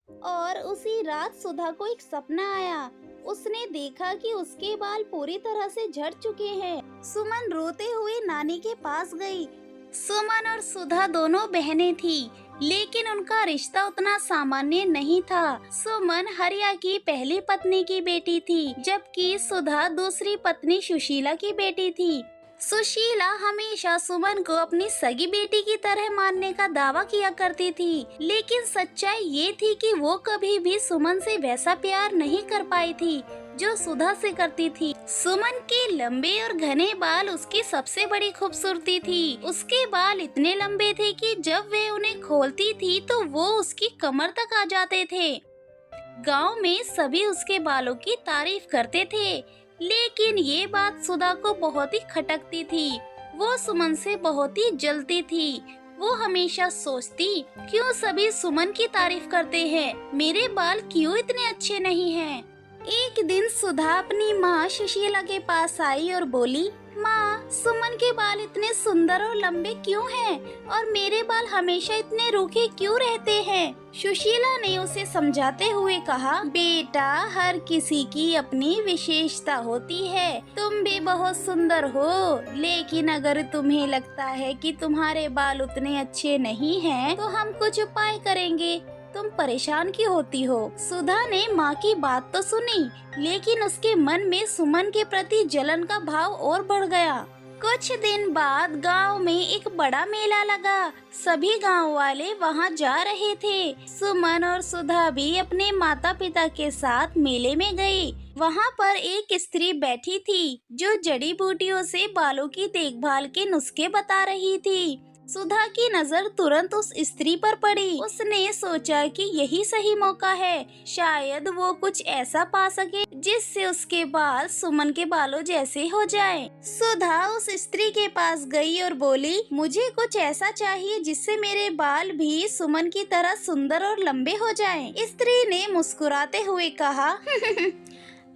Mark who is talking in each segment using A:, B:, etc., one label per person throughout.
A: और उसी रात सुधा को एक सपना आया। उसने देखा कि उसके बाल पूरी तरह से झड़ चुके हैं। सुमन रोते हुए नानी के पास गई। सुमन और सुधा दोनों बहनें थी, लेकिन उनका रिश्ता उतना सामान्य नहीं था। सुमन हरिया की पहली पत्नी की बेटी थी, जबकि सुधा दूसरी पत्नी सुशीला की बेटी थी। सुशीला हमेशा सुमन को अपनी सगी बेटी की तरह मानने का दावा किया करती थी, लेकिन सच्चाई ये थी कि वो कभी भी सुमन से वैसा प्यार नहीं कर पाई थी जो सुधा से करती थी। सुमन के लंबे और घने बाल उसकी सबसे बड़ी खूबसूरती थी। उसके बाल इतने लंबे थे कि जब वे उन्हें खोलती थी तो वो उसकी कमर तक आ जाते थे। गांव में सभी उसके बालों की तारीफ करते थे, लेकिन ये बात सुधा को बहुत ही खटकती थी। वो सुमन से बहुत ही जलती थी। वो हमेशा सोचती, क्यों सभी सुमन की तारीफ करते हैं, मेरे बाल क्यों इतने अच्छे नहीं हैं। एक दिन सुधा अपनी माँ सुशीला के पास आई और बोली, माँ, सुमन के बाल इतने सुंदर और लंबे क्यों हैं और मेरे बाल हमेशा इतने रूखे क्यों रहते हैं। सुशीला ने उसे समझाते हुए कहा, बेटा, हर किसी की अपनी विशेषता होती है। तुम भी बहुत सुंदर हो, लेकिन अगर तुम्हें लगता है कि तुम्हारे बाल उतने अच्छे नहीं हैं, तो हम कुछ उपाय करेंगे। तुम परेशान क्यों होती हो। सुधा ने माँ की बात तो सुनी, लेकिन उसके मन में सुमन के प्रति जलन का भाव और बढ़ गया। कुछ दिन बाद गांव में एक बड़ा मेला लगा। सभी गांव वाले वहां जा रहे थे। सुमन और सुधा भी अपने माता पिता के साथ मेले में गई। वहां पर एक स्त्री बैठी थी जो जड़ी बूटियों से बालों की देखभाल के नुस्खे बता रही थी। सुधा की नजर तुरंत उस स्त्री पर पड़ी। उसने सोचा कि यही सही मौका है, शायद वो कुछ ऐसा पा सके जिससे उसके बाल सुमन के बालों जैसे हो जाएं। सुधा उस स्त्री के पास गई और बोली, मुझे कुछ ऐसा चाहिए जिससे मेरे बाल भी सुमन की तरह सुंदर और लंबे हो जाएं। स्त्री ने मुस्कुराते हुए कहा,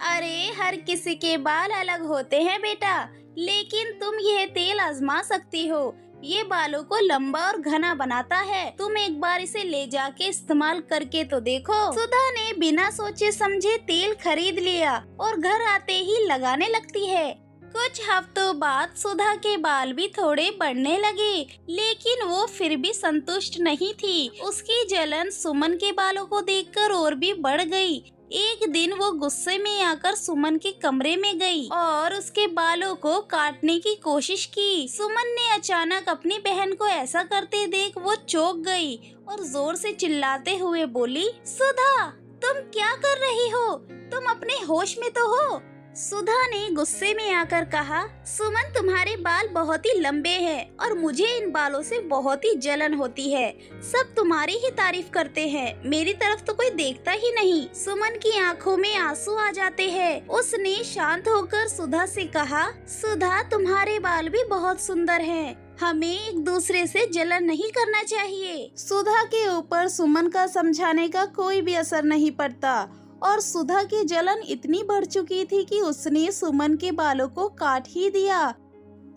A: अरे, हर किसी के बाल अलग होते हैं बेटा, लेकिन तुम यह तेल आजमा सकती हो। ये बालों को लंबा और घना बनाता है। तुम एक बार इसे ले जाके इस्तेमाल करके तो देखो। सुधा ने बिना सोचे समझे तेल खरीद लिया और घर आते ही लगाने लगती है। कुछ हफ्तों बाद सुधा के बाल भी थोड़े बढ़ने लगे, लेकिन वो फिर भी संतुष्ट नहीं थी। उसकी जलन सुमन के बालों को देखकर और भी बढ़ गई। एक दिन वो गुस्से में आकर सुमन के कमरे में गई और उसके बालों को काटने की कोशिश की। सुमन ने अचानक अपनी बहन को ऐसा करते देख वो चौंक गई और जोर से चिल्लाते हुए बोली, सुधा, तुम क्या कर रही हो? तुम अपने होश में तो हो? सुधा ने गुस्से में आकर कहा, सुमन, तुम्हारे बाल बहुत ही लंबे हैं और मुझे इन बालों से बहुत ही जलन होती है। सब तुम्हारी ही तारीफ करते हैं, मेरी तरफ तो कोई देखता ही नहीं। सुमन की आंखों में आंसू आ जाते हैं। उसने शांत होकर सुधा से कहा, सुधा, तुम्हारे बाल भी बहुत सुंदर हैं। हमें एक दूसरे से जलन नहीं करना चाहिए। सुधा के ऊपर सुमन का समझाने का कोई भी असर नहीं पड़ता और सुधा की जलन इतनी बढ़ चुकी थी कि उसने सुमन के बालों को काट ही दिया।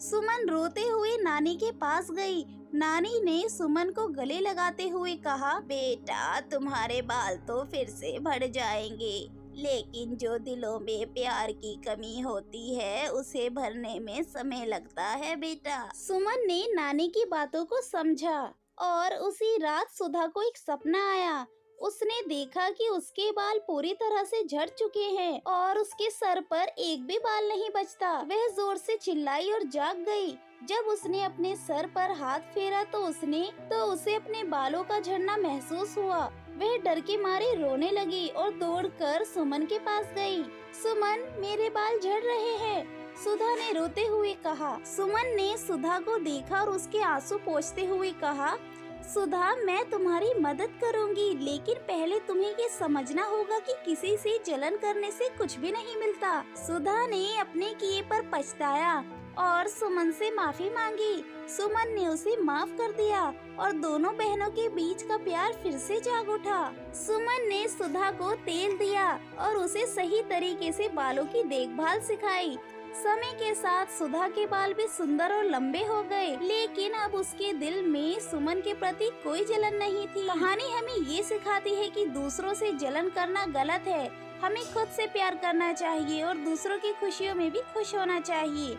A: सुमन रोते हुए नानी के पास गई। नानी ने सुमन को गले लगाते हुए कहा, बेटा, तुम्हारे बाल तो फिर से बढ़ जाएंगे, लेकिन जो दिलों में प्यार की कमी होती है उसे भरने में समय लगता है बेटा। सुमन ने नानी की बातों को समझा और उसी रात सुधा को एक सपना आया। उसने देखा कि उसके बाल पूरी तरह से झड़ चुके हैं और उसके सर पर एक भी बाल नहीं बचता। वह जोर से चिल्लाई और जाग गई। जब उसने अपने सर पर हाथ फेरा तो उसे अपने बालों का झड़ना महसूस हुआ। वह डर के मारे रोने लगी और दौड़कर सुमन के पास गई। सुमन, मेरे बाल झड़ रहे हैं, सुधा ने रोते हुए कहा। सुमन ने सुधा को देखा और उसके आंसू पोंछते हुए कहा, सुधा, मैं तुम्हारी मदद करूंगी, लेकिन पहले तुम्हें ये समझना होगा कि किसी से जलन करने से कुछ भी नहीं मिलता। सुधा ने अपने किए पर पछताया और सुमन से माफी मांगी। सुमन ने उसे माफ कर दिया और दोनों बहनों के बीच का प्यार फिर से जाग उठा। सुमन ने सुधा को तेल दिया और उसे सही तरीके से बालों की देखभाल सिखाई। समय के साथ सुधा के बाल भी सुंदर और लंबे हो गए, लेकिन अब उसके दिल में सुमन के प्रति कोई जलन नहीं थी। कहानी हमें ये सिखाती है कि दूसरों से जलन करना गलत है। हमें खुद से प्यार करना चाहिए और दूसरों की खुशियों में भी खुश होना चाहिए।